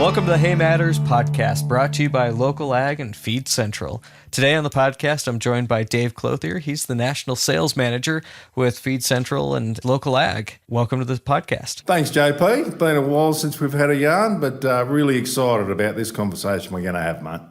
Welcome to the Hey Matters podcast, brought to you by LocalAg and Feed Central. Today on the podcast, I'm joined by Dave Clothier. He's the National Sales Manager with Feed Central and LocalAg. Welcome to the podcast. Thanks, JP. It's been a while since we've had a yarn, but really excited about this conversation we're going to have, mate.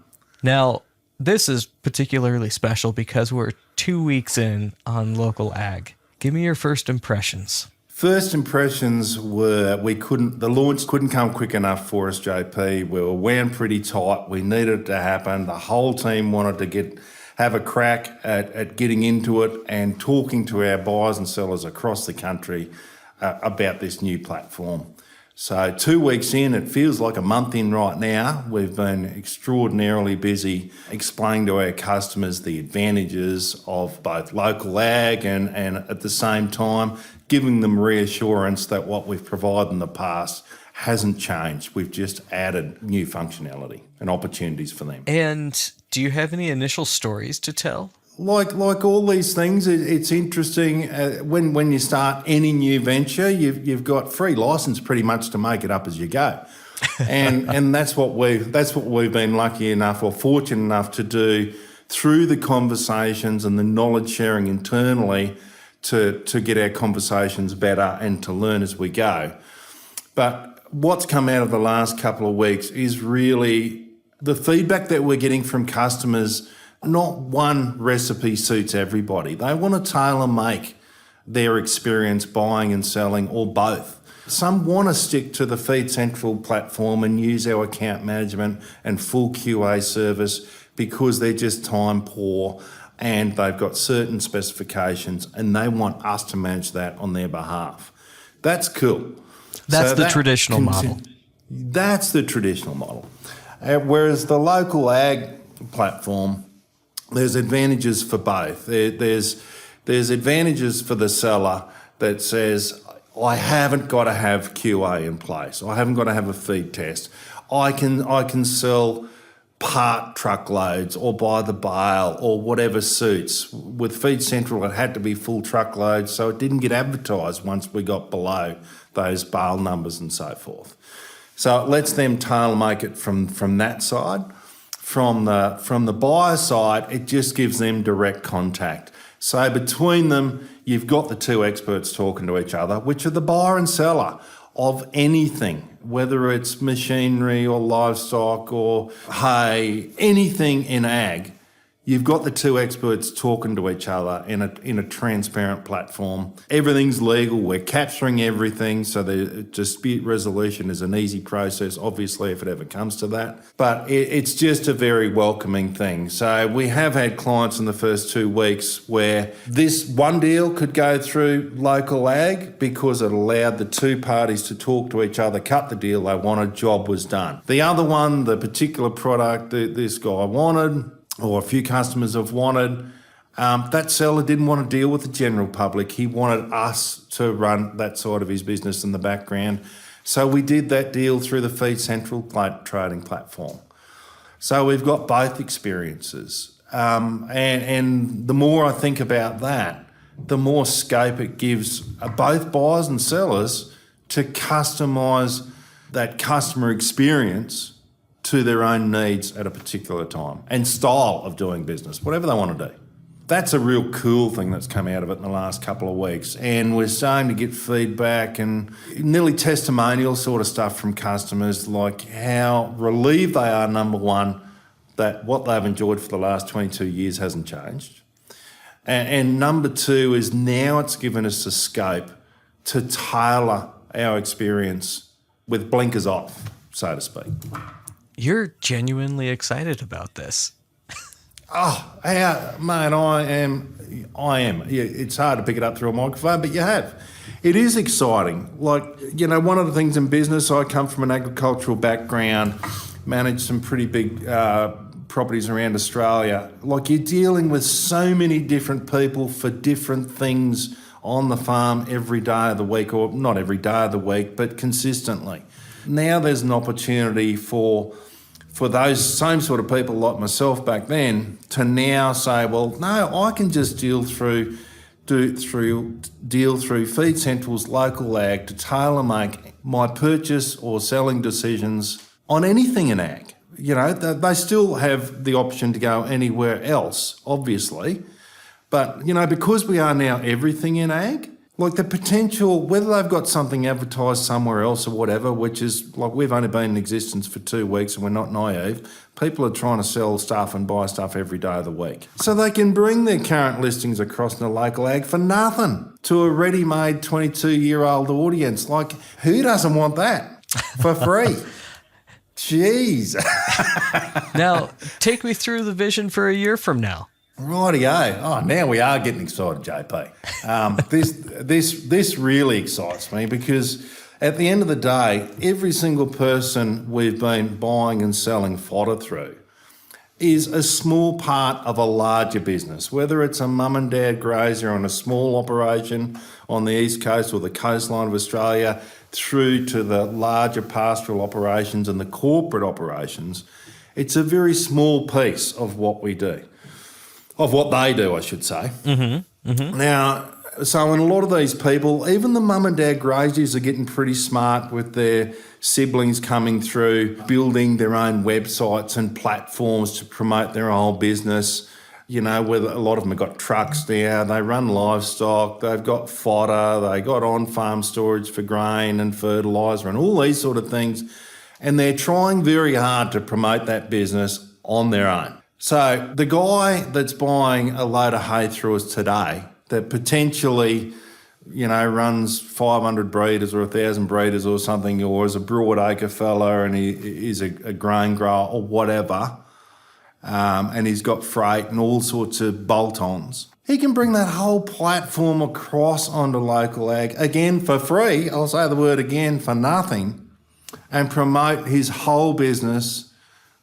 Now, this is particularly special because we're 2 weeks in on LocalAg. Give me your first impressions. First impressions were the launch couldn't come quick enough for us, JP. We were wound pretty tight. We needed it to happen. The whole team wanted to have a crack at getting into it and talking to our buyers and sellers across the country about this new platform. So 2 weeks in, it feels like a month in right now. We've been extraordinarily busy explaining to our customers the advantages of both LocalAg and at the same time giving them reassurance that what we've provided in the past hasn't changed. We've just added new functionality and opportunities for them. And do you have any initial stories to tell? Like all these things, it's interesting when you start any new venture, you've got free license pretty much to make it up as you go, and that's what we've been lucky enough or fortunate enough to do through the conversations and the knowledge sharing internally to get our conversations better and to learn as we go. But what's come out of the last couple of weeks is really the feedback that we're getting from customers. Not one recipe suits everybody. They want to tailor make their experience buying and selling, or both. Some want to stick to the Feed Central platform and use our account management and full QA service because they're just time poor and they've got certain specifications and they want us to manage that on their behalf. That's cool. That's the traditional model. That's the traditional model. Whereas the LocalAg platform, there's advantages for both. There's advantages for the seller that says, I haven't got to have QA in place. I haven't got to have a feed test. I can sell part truckloads or by the bale or whatever suits. With Feed Central, it had to be full truckloads, so it didn't get advertised once we got below those bale numbers and so forth. So it lets them tailor make it from that side. From the buyer side, it just gives them direct contact. So between them, you've got the two experts talking to each other, which are the buyer and seller of anything, whether it's machinery or livestock or hay, anything in ag. You've got the two experts talking to each other in a transparent platform. Everything's legal. We're capturing everything, so the dispute resolution is an easy process, obviously, if it ever comes to that. But it's just a very welcoming thing. So we have had clients in the first 2 weeks where this one deal could go through LocalAg because it allowed the two parties to talk to each other, cut the deal they wanted, job was done. The other one, the particular product that this guy wanted, or a few customers have wanted, that seller didn't want to deal with the general public. He wanted us to run that side of his business in the background. So we did that deal through the Feed Central trading platform. So we've got both experiences. And the more I think about that, the more scope it gives both buyers and sellers to customise that customer experience to their own needs at a particular time and style of doing business, whatever they want to do. That's a real cool thing that's come out of it in the last couple of weeks. And we're starting to get feedback and nearly testimonial sort of stuff from customers, like how relieved they are, number one, that what they've enjoyed for the last 22 years hasn't changed. And number two is now it's given us a scope to tailor our experience with blinkers off, so to speak. You're genuinely excited about this. Oh, yeah, mate, I am. Yeah, it's hard to pick it up through a microphone, but you have. It is exciting. Like, one of the things in business, I come from an agricultural background, managed some pretty big properties around Australia. Like, you're dealing with so many different people for different things on the farm every day of the week, or not every day of the week, but consistently. Now there's an opportunity for those same sort of people like myself back then to now say, well, no, I can just deal through Feed Central's LocalAg to tailor make my purchase or selling decisions on anything in ag. They still have the option to go anywhere else, obviously. But, because we are now everything in ag, like the potential, whether they've got something advertised somewhere else or whatever, which is like we've only been in existence for 2 weeks and we're not naive, people are trying to sell stuff and buy stuff every day of the week. So they can bring their current listings across to local ag for nothing to a ready-made 22-year-old audience. Like, who doesn't want that for free? Jeez. Now, take me through the vision for a year from now. Rightio. Oh, now we are getting excited, JP. This really excites me because at the end of the day, every single person we've been buying and selling fodder through is a small part of a larger business, whether it's a mum and dad grazier on a small operation on the east coast or the coastline of Australia, through to the larger pastoral operations and the corporate operations. It's a very small piece of what we do. Of what they do, I should say. Mm-hmm. Mm-hmm. Now, so in a lot of these people, even the mum and dad graziers are getting pretty smart with their siblings coming through, building their own websites and platforms to promote their whole business. Where a lot of them have got trucks now, they run livestock, they've got fodder, they got on-farm storage for grain and fertiliser and all these sort of things. And they're trying very hard to promote that business on their own. So the guy that's buying a load of hay through us today that potentially, runs 500 breeders or 1,000 breeders or something, or is a broadacre fella and he is a grain grower or whatever, and he's got freight and all sorts of bolt-ons, he can bring that whole platform across onto local ag, again for free, I'll say the word again, for nothing, and promote his whole business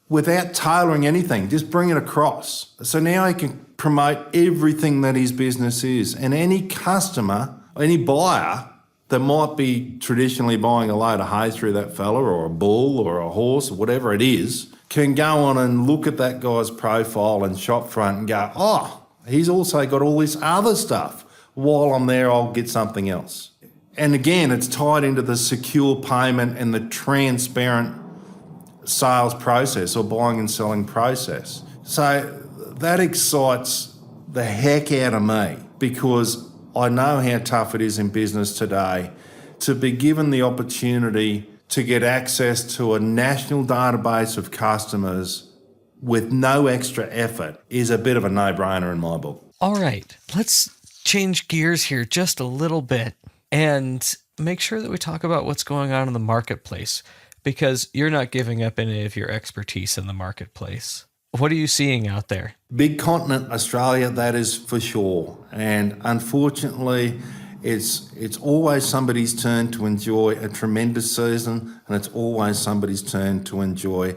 without tailoring anything, just bring it across. So now he can promote everything that his business is. And any customer, any buyer that might be traditionally buying a load of hay through that fella or a bull or a horse or whatever it is, can go on and look at that guy's profile and shop front and go, oh, he's also got all this other stuff. While I'm there, I'll get something else. And again, it's tied into the secure payment and the transparent sales process or buying and selling process. So that excites the heck out of me because I know how tough it is in business today to be given the opportunity to get access to a national database of customers with no extra effort is a bit of a no-brainer in my book. All right, let's change gears here just a little bit and make sure that we talk about what's going on in the marketplace, because you're not giving up any of your expertise in the marketplace. What are you seeing out there? Big continent, Australia, that is for sure. And unfortunately, it's always somebody's turn to enjoy a tremendous season, and it's always somebody's turn to enjoy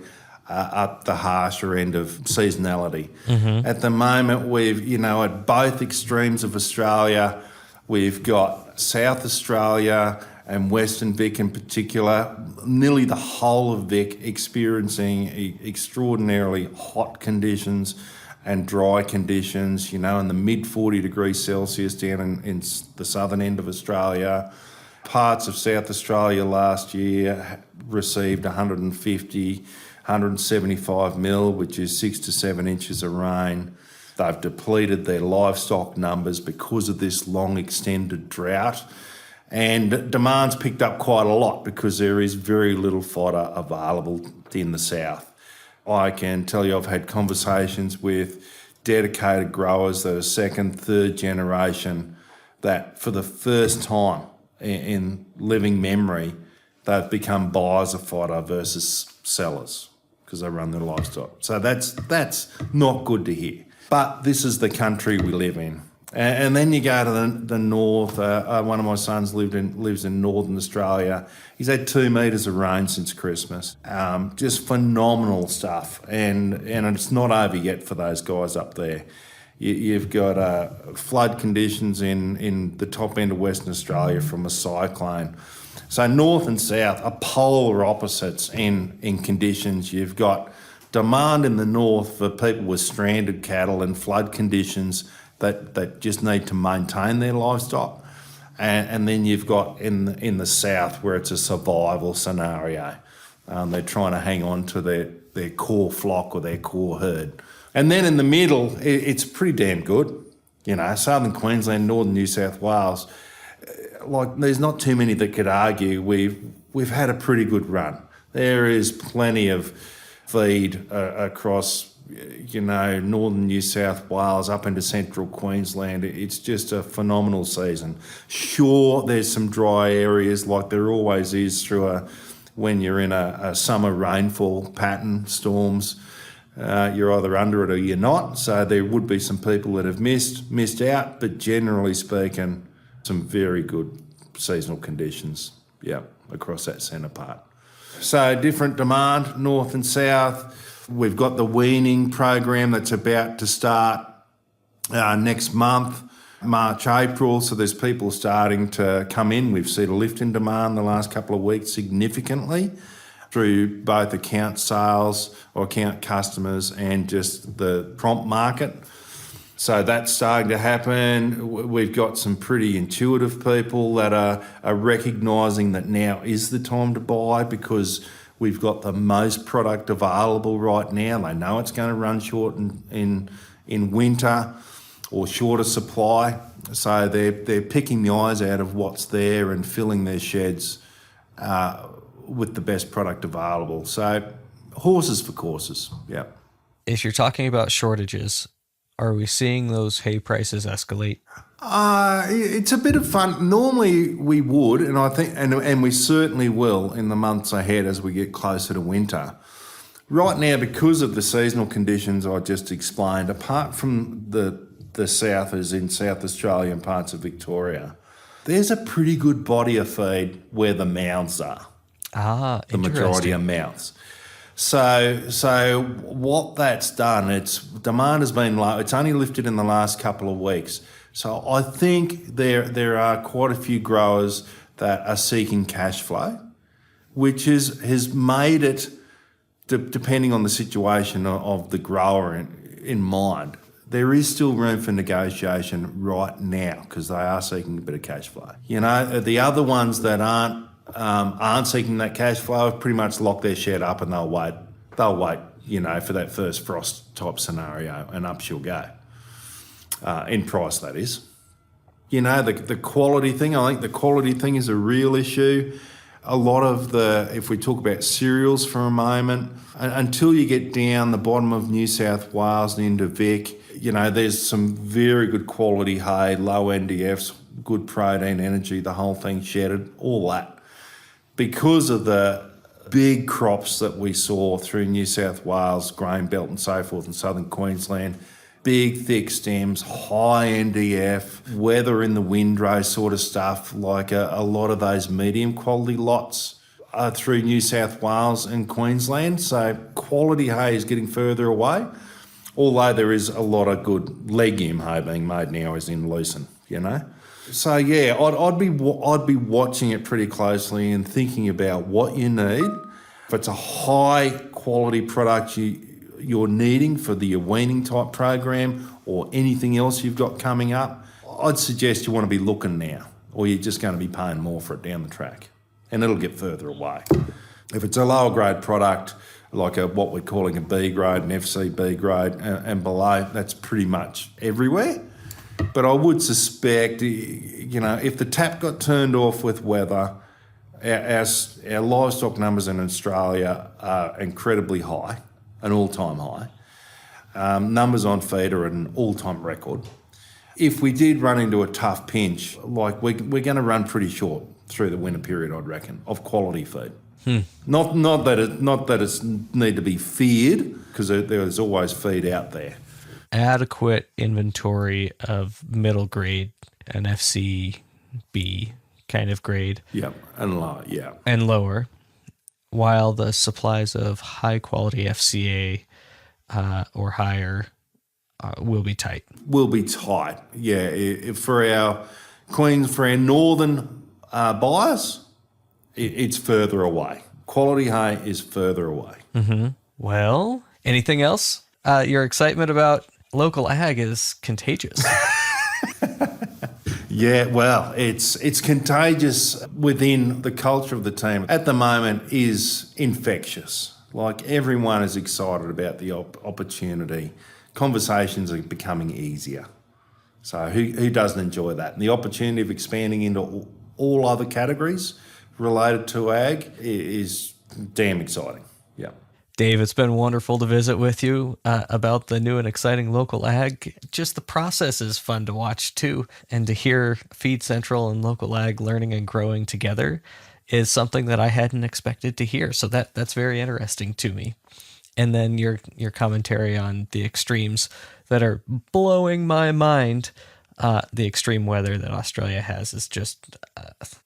up the harsher end of seasonality. Mm-hmm. At the moment, we've, at both extremes of Australia, we've got South Australia and Western Vic in particular, nearly the whole of Vic experiencing extraordinarily hot conditions and dry conditions, in the mid 40 degrees Celsius down in the southern end of Australia. Parts of South Australia last year received 150, 175 mil, which is 6 to 7 inches of rain. They've depleted their livestock numbers because of this long extended drought. And demand's picked up quite a lot because there is very little fodder available in the south. I can tell you I've had conversations with dedicated growers that are second, third generation that for the first time in living memory, they've become buyers of fodder versus sellers because they run their livestock. So that's not good to hear. But this is the country we live in. And then you go to the north. One of my sons lives in northern Australia. He's had 2 metres of rain since Christmas. Just phenomenal stuff. And it's not over yet for those guys up there. You've got flood conditions in the top end of Western Australia from a cyclone. So north and south are polar opposites in conditions. You've got demand in the north for people with stranded cattle and flood conditions that just need to maintain their livestock. And then you've got in the south where it's a survival scenario. They're trying to hang on to their core flock or their core herd. And then in the middle, it's pretty damn good. Southern Queensland, northern New South Wales, there's not too many that could argue we've had a pretty good run. There is plenty of feed across, northern New South Wales up into central Queensland. It's just a phenomenal season. Sure, there's some dry areas like there always is when you're in a summer rainfall pattern, storms. You're either under it or you're not. So there would be some people that have missed out, but generally speaking, some very good seasonal conditions, across that centre part. So different demand, north and south. We've got the weaning program that's about to start next month, March, April. So there's people starting to come in. We've seen a lift in demand the last couple of weeks significantly through both account sales or account customers and just the prompt market. So that's starting to happen. We've got some pretty intuitive people that are recognising that now is the time to buy because we've got the most product available right now. They know it's going to run short in winter or shorter supply. So they're picking the eyes out of what's there and filling their sheds with the best product available. So horses for courses, yeah. If you're talking about shortages, are we seeing those hay prices escalate? It's a bit of fun. Normally we would, and I think, and we certainly will in the months ahead as we get closer to winter. Right now, because of the seasonal conditions I just explained, apart from the south as in South Australia and parts of Victoria, there's a pretty good body of feed where the mouths are. The majority of mouths. So what that's done, demand has been low. It's only lifted in the last couple of weeks. So I think there are quite a few growers that are seeking cash flow, which has made it, depending on the situation of the grower in mind, there is still room for negotiation right now because they are seeking a bit of cash flow. The other ones that aren't seeking that cash flow have pretty much locked their shed up and they'll wait, for that first frost type scenario and up she'll go. In price, that is. The quality thing, I think the quality thing is a real issue. A lot of if we talk about cereals for a moment, until you get down the bottom of New South Wales and into Vic, there's some very good quality hay, low NDFs, good protein, energy, the whole thing shedded, all that. Because of the big crops that we saw through New South Wales, grain belt and so forth in southern Queensland, big thick stems, high NDF, weather in the windrow sort of stuff, like a lot of those medium quality lots through New South Wales and Queensland. So quality hay is getting further away, although there is a lot of good legume hay being made now as in lucerne, So yeah, I'd be watching it pretty closely and thinking about what you need. If it's a high quality product you're needing for the weaning type program or anything else you've got coming up, I'd suggest you want to be looking now, or you're just going to be paying more for it down the track, and it'll get further away. If it's a lower grade product, like what we're calling a B grade, an FC B grade and below, that's pretty much everywhere. But I would suspect, if the tap got turned off with weather, our livestock numbers in Australia are incredibly high, an all-time high. Numbers on feed are at an all-time record. If we did run into a tough pinch, we're going to run pretty short through the winter period, I'd reckon, of quality feed. Not that it's need to be feared, because there's always feed out there. Adequate inventory of middle grade, an FCB kind of grade. Yeah, and lower, yeah. And lower, while the supplies of high quality FCA or higher will be tight. Will be tight, yeah. For our northern buyers, it's further away. Quality hay is further away. Mm-hmm. Well, anything else? Your excitement about local ag is contagious. Yeah, well, it's contagious within the culture of the team. At the moment is infectious. Like everyone is excited about the opportunity. Conversations are becoming easier. So who doesn't enjoy that? And the opportunity of expanding into all other categories related to ag is damn exciting. Yeah. Dave, it's been wonderful to visit with you about the new and exciting local ag. Just the process is fun to watch too, and to hear Feed Central and local ag learning and growing together is something that I hadn't expected to hear. So that's very interesting to me. And then your commentary on the extremes that are blowing my mind. The extreme weather that Australia has is just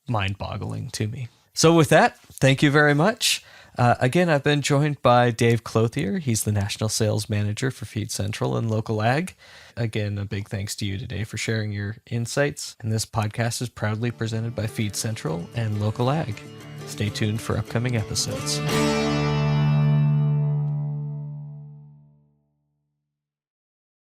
mind-boggling to me. So with that, thank you very much. Again, I've been joined by Dave Clothier. He's the National Sales Manager for Feed Central and Local Ag. Again, a big thanks to you today for sharing your insights. And this podcast is proudly presented by Feed Central and Local Ag. Stay tuned for upcoming episodes.